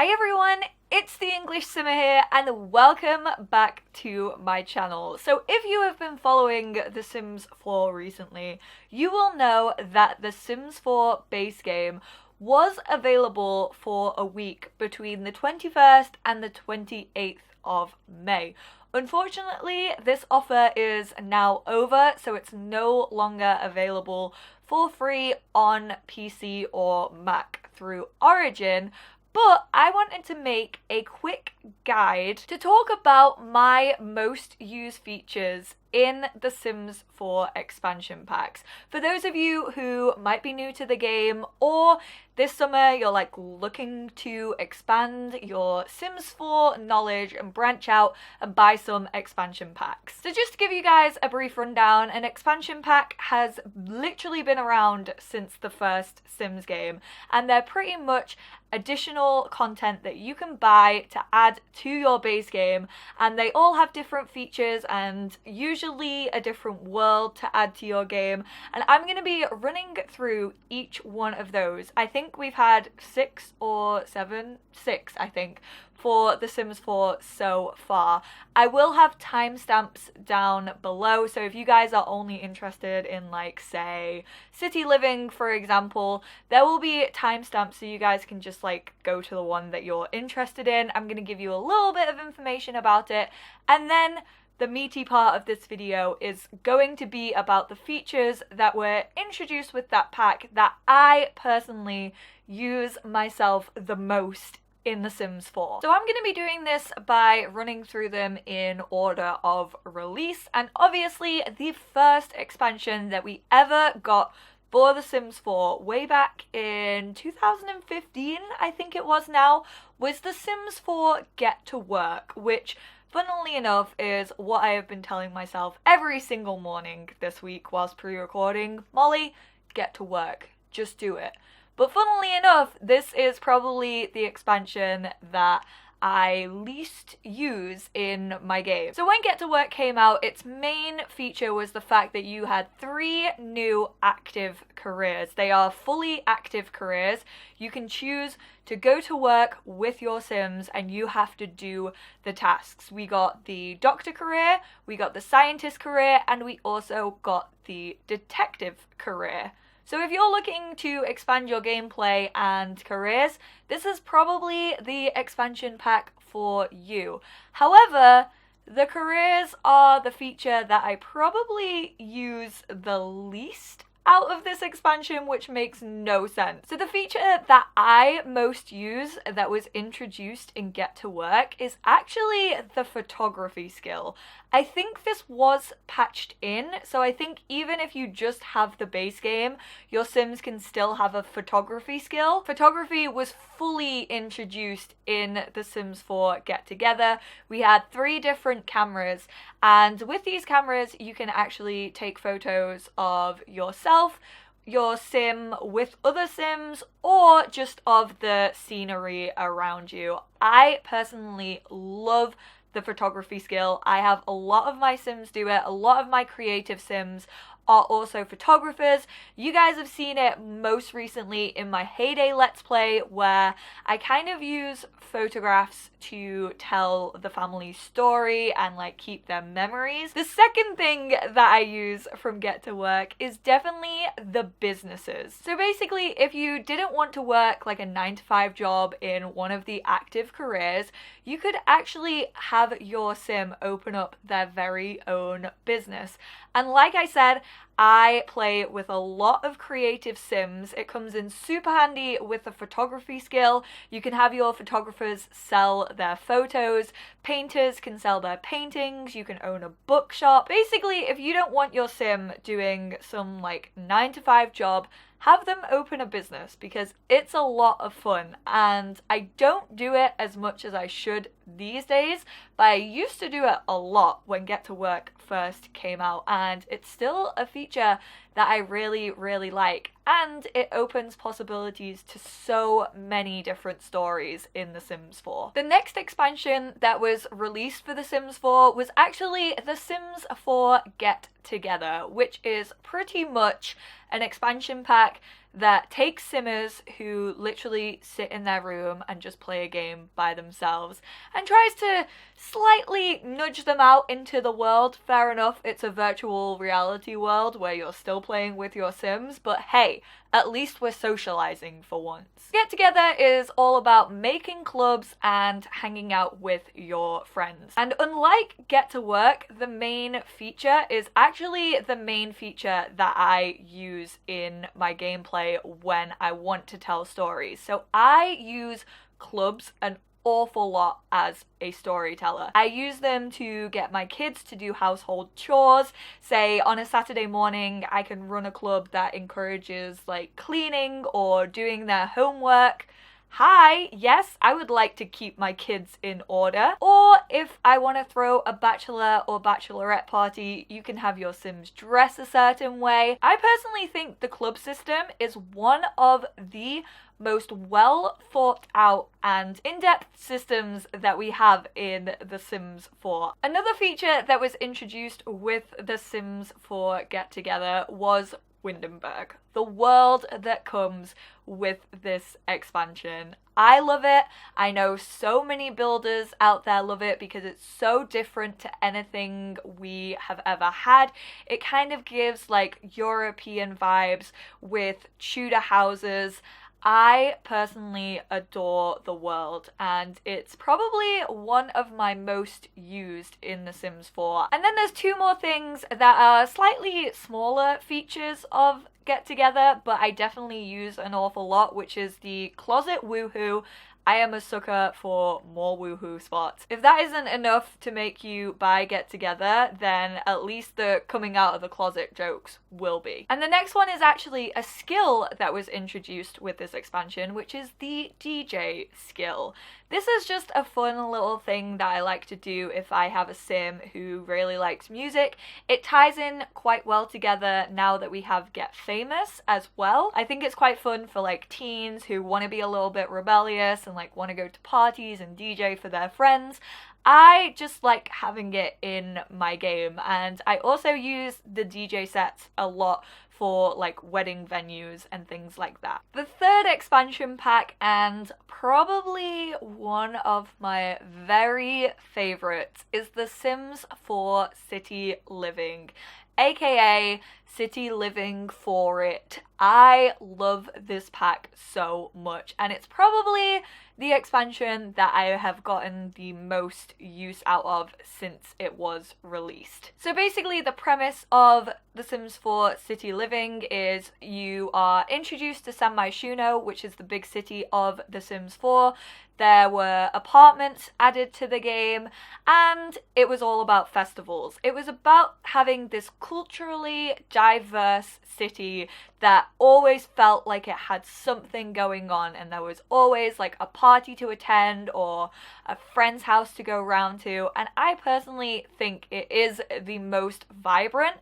Hi everyone, it's the EnglishSimmer here and welcome back to my channel. So if you have been following The Sims 4 recently, you will know that the Sims 4 base game was available for a week between the 21st and the 28th of May. Unfortunately, this offer is now over, so it's no longer available for free on PC or Mac through Origin. But I wanted to make a quick guide to talk about my most used features in the Sims 4 expansion packs. For those of you who might be new to the game, or this summer you're like looking to expand your Sims 4 knowledge and branch out and buy some expansion packs. So just to give you guys a brief rundown, an expansion pack has literally been around since the first Sims game, and they're pretty much additional content that you can buy to add to your base game, and they all have different features and usually a different world to add to your game, and I'm going to be running through each one of those. I think we've had six I think, for The Sims 4 so far. I will have timestamps down below, so if you guys are only interested in, like, say, city living, for example, there will be timestamps so you guys can just, like, go to the one that you're interested in. I'm going to give you a little bit of information about it, and then the meaty part of this video is going to be about the features that were introduced with that pack that I personally use myself the most in The Sims 4. So I'm going to be doing this by running through them in order of release, and obviously the first expansion that we ever got for The Sims 4 way back in 2015, I think it was now, was The Sims 4 Get to Work, which funnily enough is what I have been telling myself every single morning this week whilst pre-recording. Molly, get to work. Just do it. But funnily enough, this is probably the expansion that I least use in my game. So when Get to Work came out, its main feature was the fact that you had 3 new active careers. They are fully active careers. You can choose to go to work with your Sims and you have to do the tasks. We got the doctor career, we got the scientist career, and we also got the detective career. So if you're looking to expand your gameplay and careers, this is probably the expansion pack for you. However, the careers are the feature that I probably use the least out of this expansion, which makes no sense. So the feature that I most use that was introduced in Get to Work is actually the photography skill. I think this was patched in, so I think even if you just have the base game, your Sims can still have a photography skill. Photography was fully introduced in The Sims 4 Get Together. We had 3 different cameras, and with these cameras you can actually take photos of yourself, your Sim with other Sims, or just of the scenery around you. I personally love the photography skill. I have a lot of my Sims do it. A lot of my creative Sims are also photographers. You guys have seen it most recently in my Heyday Let's Play, where I kind of use photographs to tell the family's story and like keep their memories. The second thing that I use from Get to Work is definitely the businesses. So basically, if you didn't want to work like a 9-to-5 job in one of the active careers, you could actually have your Sim open up their very own business. And like I said, I play with a lot of creative Sims. It comes in super handy with the photography skill. You can have your photographers sell their photos, painters can sell their paintings, you can own a bookshop. Basically, if you don't want your Sim doing some like 9-to-5 job, have them open a business, because it's a lot of fun, and I don't do it as much as I should these days, but I used to do it a lot when Get to Work first came out, and it's still a feature that I really, really like, and it opens possibilities to so many different stories in The Sims 4. The next expansion that was released for The Sims 4 was actually The Sims 4 Get Together, which is pretty much an expansion pack that takes Simmers who literally sit in their room and just play a game by themselves and tries to slightly nudge them out into the world. Fair enough, it's a virtual reality world where you're still playing with your Sims, but hey, at least we're socializing for once. Get Together is all about making clubs and hanging out with your friends. And unlike Get to Work, the main feature is actually the main feature that I use in my gameplay when I want to tell stories. So I use clubs an awful lot as a storyteller. I use them to get my kids to do household chores. Say on a Saturday morning, I can run a club that encourages like cleaning or doing their homework. Hi, yes, I would like to keep my kids in order. Or if I want to throw a bachelor or bachelorette party, you can have your Sims dress a certain way. I personally think the club system is one of the most well thought out and in-depth systems that we have in The Sims 4. Another feature that was introduced with The Sims 4 Get Together was Windenburg, the world that comes with this expansion. I love it. I know so many builders out there love it because it's so different to anything we have ever had. It kind of gives like European vibes with Tudor houses. I personally adore the world, and it's probably one of my most used in The Sims 4. And then there's two more things that are slightly smaller features of Get Together, but I definitely use an awful lot, which is the closet woohoo. I am a sucker for more woohoo spots. If that isn't enough to make you buy Get Together, then at least the coming out of the closet jokes will be. And the next one is actually a skill that was introduced with this expansion, which is the DJ skill. This is just a fun little thing that I like to do if I have a Sim who really likes music. It ties in quite well together now that we have Get Famous as well. I think it's quite fun for like teens who want to be a little bit rebellious and like want to go to parties and DJ for their friends. I just like having it in my game, and I also use the DJ sets a lot for like wedding venues and things like that. The third expansion pack, and probably one of my very favorites, is The Sims 4 City Living, aka City Living for It. I love this pack so much, and it's probably the expansion that I have gotten the most use out of since it was released. So basically the premise of The Sims 4 City Living is you are introduced to San Myshuno, which is the big city of The Sims 4. There were apartments added to the game, and it was all about festivals. It was about having this culturally diverse city that always felt like it had something going on, and there was always like a party to attend or a friend's house to go round to, and I personally think it is the most vibrant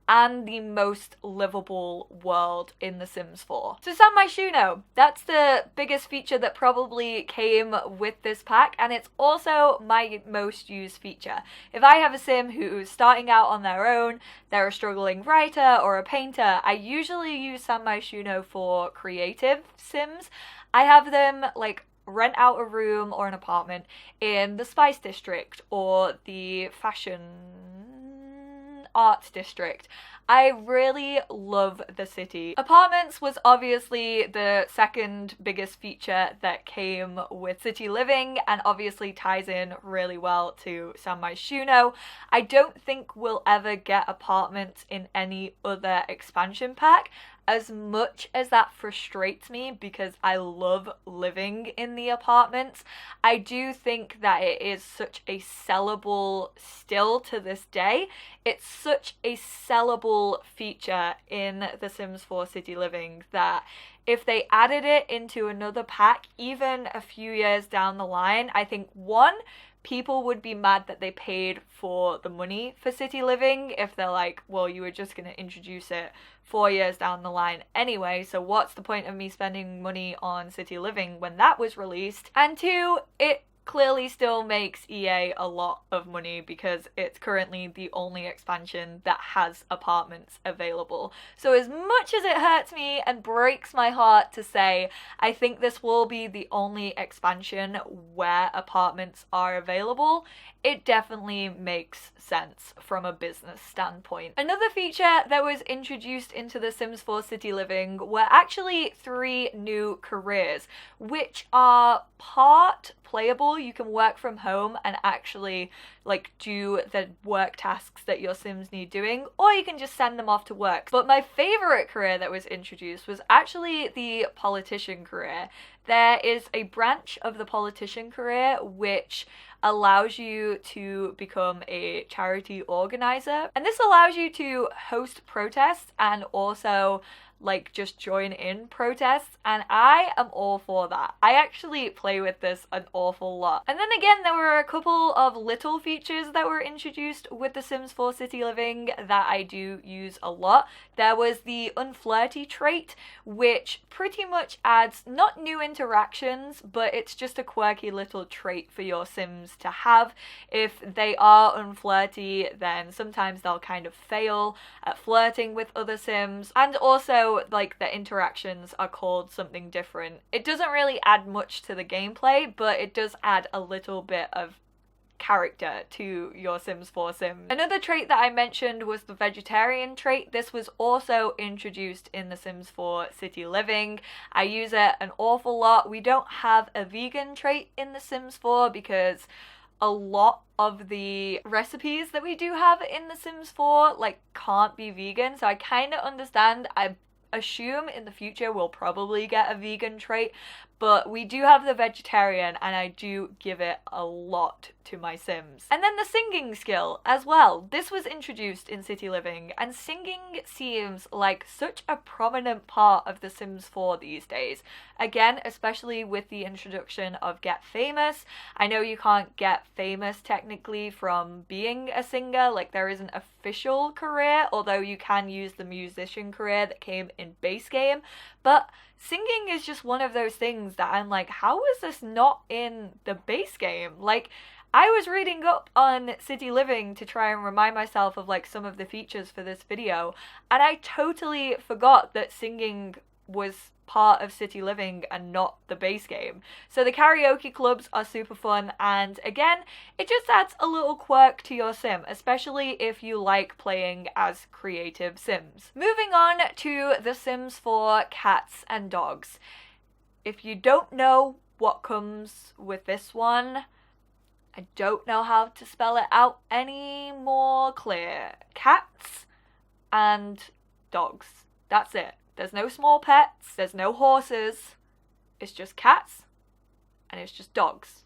and the most livable world in The Sims 4. So San Myshuno, that's the biggest feature that probably came with this pack, and it's also my most used feature. If I have a Sim who's starting out on their own, they're a struggling writer or a painter, I usually use San Myshuno for creative Sims. I have them like rent out a room or an apartment in the Spice District or the Fashion Arts District. I really love the city. Apartments was obviously the second biggest feature that came with City Living, and obviously ties in really well to San Myshuno. I don't think we'll ever get apartments in any other expansion pack. As much as that frustrates me because I love living in the apartments, I do think that it is such a sellable still to this day. It's such a sellable feature in The Sims 4 City Living that if they added it into another pack, even a few years down the line, I think one, people would be mad that they paid for the money for City Living if they're like, well, you were just going to introduce it 4 years down the line anyway, so what's the point of me spending money on City Living when that was released? And two, it clearly still makes EA a lot of money because it's currently the only expansion that has apartments available. So as much as it hurts me and breaks my heart to say, I think this will be the only expansion where apartments are available, it definitely makes sense from a business standpoint. Another feature that was introduced into The Sims 4 City Living were actually 3 new careers, which are part playable. You can work from home and actually like do the work tasks that your Sims need doing, or you can just send them off to work. But my favorite career that was introduced was actually the politician career. There is a branch of the politician career which allows you to become a charity organizer, and this allows you to host protests and also like just join in protests, and I am all for that. I actually play with this an awful lot. And then again, there were a couple of little features that were introduced with The Sims 4 City Living that I do use a lot. There was the unflirty trait, which pretty much adds not new interactions, but it's just a quirky little trait for your Sims to have. If they are unflirty, then sometimes they'll kind of fail at flirting with other Sims, and also like the interactions are called something different. It doesn't really add much to the gameplay, but it does add a little bit of character to your Sims 4 Sim. Another trait that I mentioned was the vegetarian trait. This was also introduced in The Sims 4 City Living. I use it an awful lot. We don't have a vegan trait in The Sims 4 because a lot of the recipes that we do have in The Sims 4 like can't be vegan, so I kind of understand. I assume in the future we'll probably get a vegan trait, but we do have the vegetarian, and I do give it a lot to my Sims. And then the singing skill as well. This was introduced in City Living, and singing seems like such a prominent part of The Sims 4 these days. Again, especially with the introduction of Get Famous. I know you can't get famous technically from being a singer, like there is an official career, although you can use the musician career that came in base game, but singing is just one of those things that I'm like, how is this not in the base game? Like, I was reading up on City Living to try and remind myself of like some of the features for this video, and I totally forgot that singing was part of City Living and not the base game. So the karaoke clubs are super fun, and again, it just adds a little quirk to your sim, especially if you like playing as creative Sims. Moving on to The Sims 4 Cats and Dogs. If you don't know what comes with this one, I don't know how to spell it out any more clear. Cats and dogs. That's it. There's no small pets, there's no horses, it's just cats, and it's just dogs.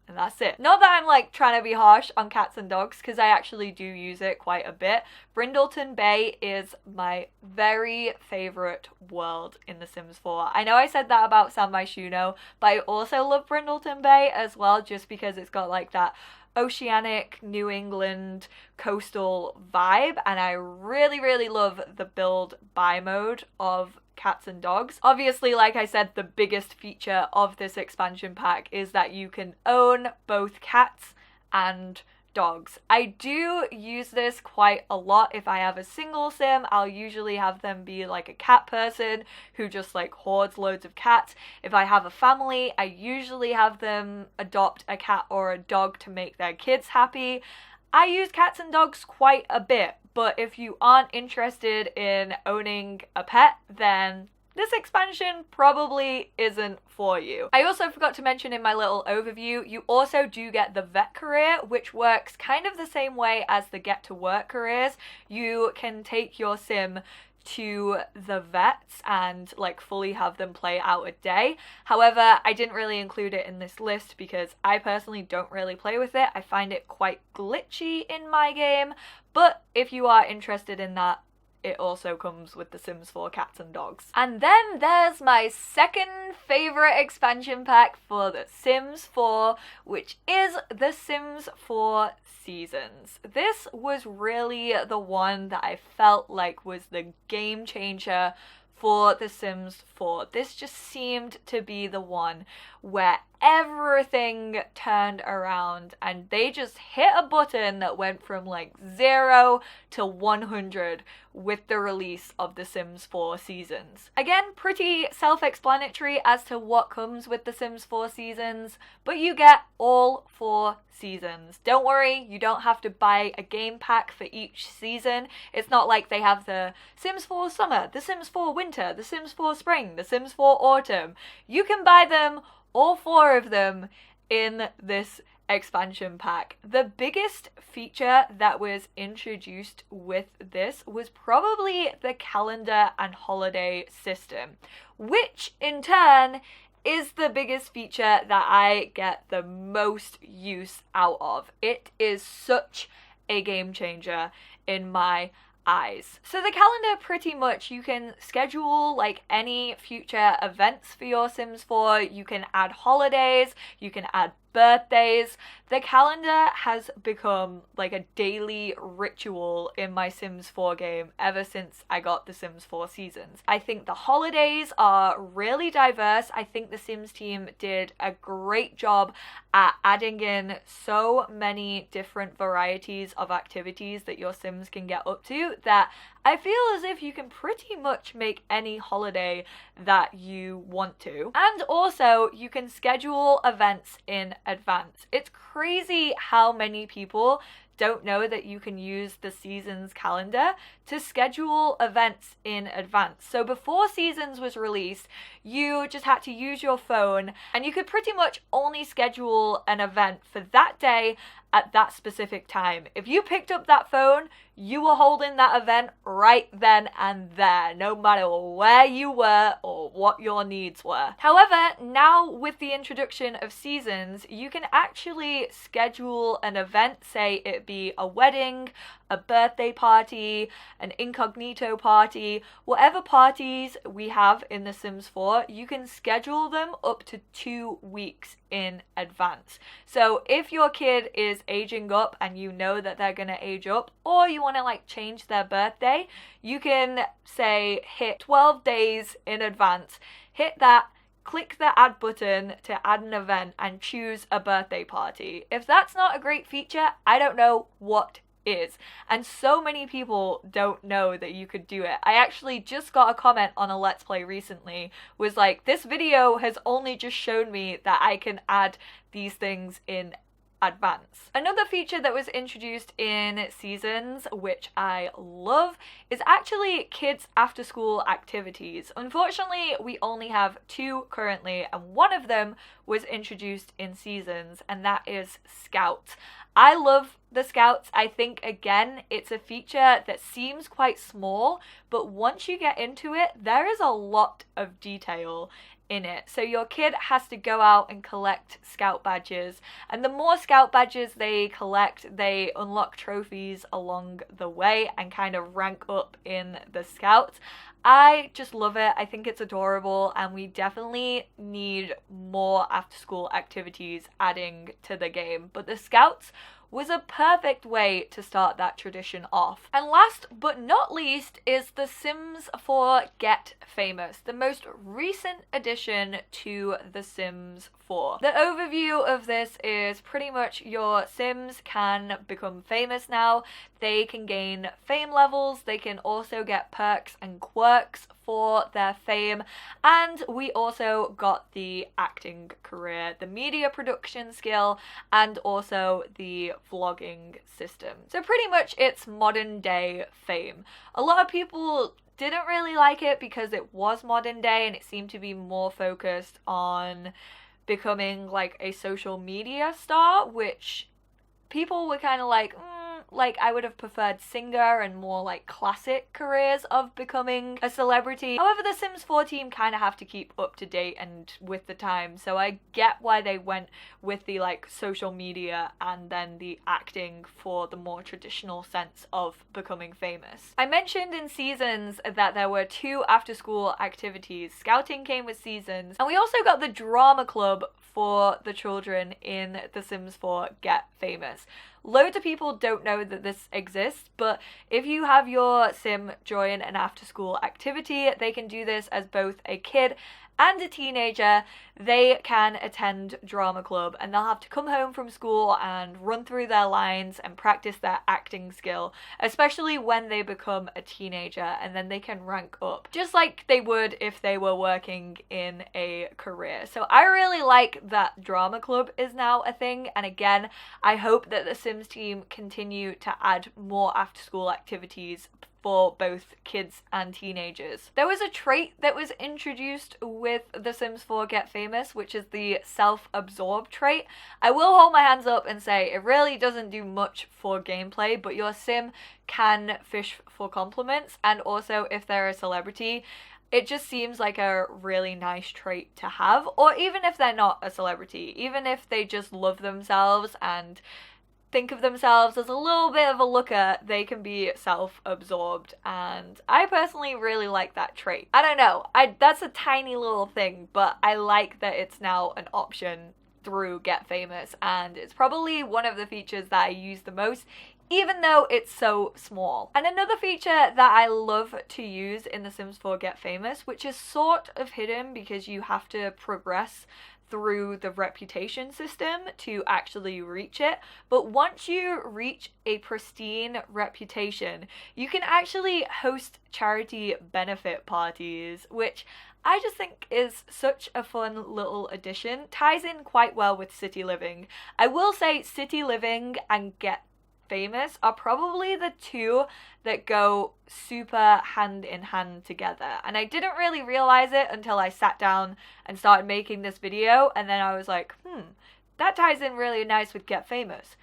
And that's it. Not that I'm like trying to be harsh on cats and dogs, because I actually do use it quite a bit. Brindleton Bay is my very favorite world in The Sims 4. I know I said that about San Myshuno, but I also love Brindleton Bay as well, just because it's got like that oceanic New England coastal vibe, and I really love the build buy mode of cats and dogs. Obviously, like I said, the biggest feature of this expansion pack is that you can own both cats and dogs. I do use this quite a lot. If I have a single sim, I'll usually have them be like a cat person who just like hoards loads of cats. If I have a family, I usually have them adopt a cat or a dog to make their kids happy. I use cats and dogs quite a bit, but if you aren't interested in owning a pet, then this expansion probably isn't for you. I also forgot to mention in my little overview, you also do get the vet career, which works kind of the same way as the get to work careers. You can take your sim to the vets and like fully have them play out a day. However, I didn't really include it in this list because I personally don't really play with it. I find it quite glitchy in my game, but if you are interested in that, it also comes with The Sims 4 Cats and Dogs. And then there's my second favorite expansion pack for The Sims 4, which is The Sims 4 Seasons. This was really the one that I felt like was the game changer for The Sims 4. This just seemed to be the one where everything turned around and they just hit a button that went from like 0 to 100 with the release of The Sims 4 Seasons. Again, pretty self-explanatory as to what comes with The Sims 4 Seasons, but you get all 4 seasons. Don't worry, you don't have to buy a game pack for each season. It's not like they have the Sims 4 Summer, The Sims 4 Winter, The Sims 4 Spring, The Sims 4 Autumn. You can buy them, all 4 of them, in this expansion pack. The biggest feature that was introduced with this was probably the calendar and holiday system, which in turn is the biggest feature that I get the most use out of. It is such a game changer in my eyes. So the calendar, pretty much you can schedule like any future events for your Sims 4. You can add holidays, you can add birthdays. The calendar has become like a daily ritual in my Sims 4 game ever since I got the Sims 4 Seasons. I think the holidays are really diverse. I think the Sims team did a great job at adding in so many different varieties of activities that your Sims can get up to that I feel as if you can pretty much make any holiday that you want to. And also, you can schedule events in advance. It's crazy how many people don't know that you can use the Seasons calendar to schedule events in advance. So before Seasons was released, you just had to use your phone and you could pretty much only schedule an event for that day at that specific time. If you picked up that phone, you were holding that event right then and there, no matter where you were or what your needs were. However, now with the introduction of Seasons, you can actually schedule an event, say it be a wedding, a birthday party, an incognito party, whatever parties we have in The Sims 4, you can schedule them up to 2 weeks in advance. So if your kid is aging up and you know that they're gonna age up, or you want to like change their birthday, you can say hit 12 days in advance, hit that, click the add button to add an event and choose a birthday party. If that's not a great feature, I don't know what is. And so many people don't know that you could do it. I actually just got a comment on a Let's Play recently, was like, this video has only just shown me that I can add these things in advance. Another feature that was introduced in Seasons, which I love, is actually kids after school activities. Unfortunately, we only have 2 currently, and one of them was introduced in Seasons, and that is Scouts. I love the Scouts. I think, again, it's a feature that seems quite small, but once you get into it, there is a lot of detail in it. So your kid has to go out and collect Scout badges, and the more Scout badges they collect, they unlock trophies along the way and kind of rank up in the Scouts. I just love it. I think it's adorable, and we definitely need more after school activities adding to the game. But the Scouts was a perfect way to start that tradition off. And last but not least is The Sims 4 Get Famous, the most recent addition to The Sims 4. The overview of this is pretty much your Sims can become famous now. They can gain fame levels, they can also get perks and quirks for their fame, and we also got the acting career, the media production skill, and also the vlogging system. So pretty much it's modern day fame. A lot of people didn't really like it because it was modern day and it seemed to be more focused on becoming like a social media star, which people were kind of like, like I would have preferred singer and more like classic careers of becoming a celebrity. However, the Sims 4 team kind of have to keep up to date and with the time, so I get why they went with the like social media and then the acting for the more traditional sense of becoming famous. I mentioned in Seasons that there were 2 after school activities. Scouting came with Seasons, and we also got the drama club for the children in The Sims 4 Get Famous. Loads of people don't know that this exists, but if you have your Sim join an after-school activity, they can do this as both a kid and a teenager, they can attend drama club and they'll have to come home from school and run through their lines and practice their acting skill, especially when they become a teenager, and then they can rank up just like they would if they were working in a career. So I really like that drama club is now a thing, and again, I hope that the Sims team continue to add more after school activities for both kids and teenagers. There was a trait that was introduced with The Sims 4 Get Famous, which is the self-absorbed trait. I will hold my hands up and say it really doesn't do much for gameplay, but your sim can fish for compliments, and also if they're a celebrity, it just seems like a really nice trait to have. Or even if they're not a celebrity, even if they just love themselves and think of themselves as a little bit of a looker, they can be self-absorbed, and I personally really like that trait. I don't know, that's a tiny little thing, but I like that it's now an option through Get Famous, and it's probably one of the features that I use the most, even though it's so small. And another feature that I love to use in The Sims 4 Get Famous, which is sort of hidden because you have to progress through the reputation system to actually reach it, but once you reach a pristine reputation, you can actually host charity benefit parties, which I just think is such a fun little addition. Ties in quite well with city living. I will say city living and Get Famous are probably the two that go super hand in hand together, and I didn't really realize it until I sat down and started making this video, and then I was like, that ties in really nice with Get Famous.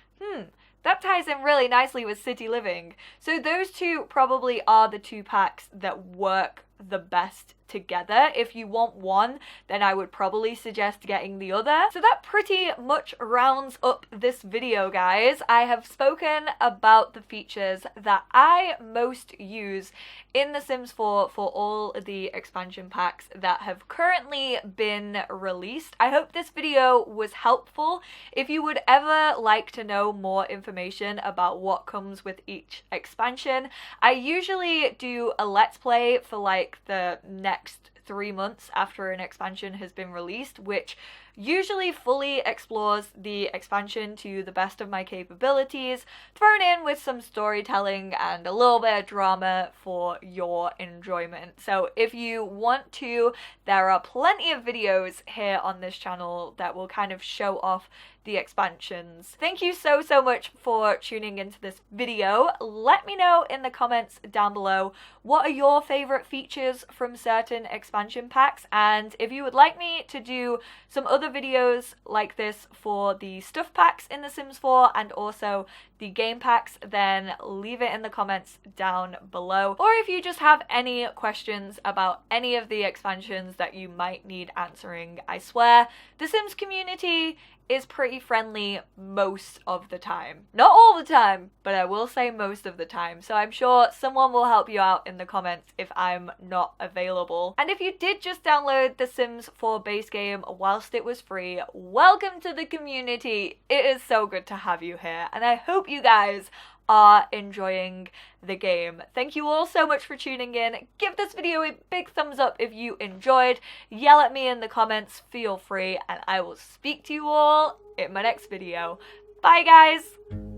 That ties in really nicely with city living. So those two probably are the two packs that work the best together. If you want one, then I would probably suggest getting the other. So that pretty much rounds up this video, guys. I have spoken about the features that I most use in The Sims 4 for all the expansion packs that have currently been released. I hope this video was helpful. If you would ever like to know more information about what comes with each expansion, I usually do a let's play for like the next 3 months after an expansion has been released, which usually fully explores the expansion to the best of my capabilities, thrown in with some storytelling and a little bit of drama for your enjoyment. So if you want to, there are plenty of videos here on this channel that will kind of show off the expansions. Thank you so much for tuning into this video. Let me know in the comments down below what are your favorite features from certain expansion packs, and if you would like me to do some other videos like this for the stuff packs in The Sims 4 and also the game packs, then leave it in the comments down below. Or if you just have any questions about any of the expansions that you might need answering, I swear the Sims community is pretty friendly most of the time. Not all the time, but I will say most of the time. So I'm sure someone will help you out in the comments if I'm not available. And if you did just download The Sims 4 base game whilst it was free, welcome to the community. It is so good to have you here, and I hope you guys are enjoying the game. Thank you all so much for tuning in. Give this video a big thumbs up if you enjoyed. Yell at me in the comments, feel free, and I will speak to you all in my next video. Bye guys!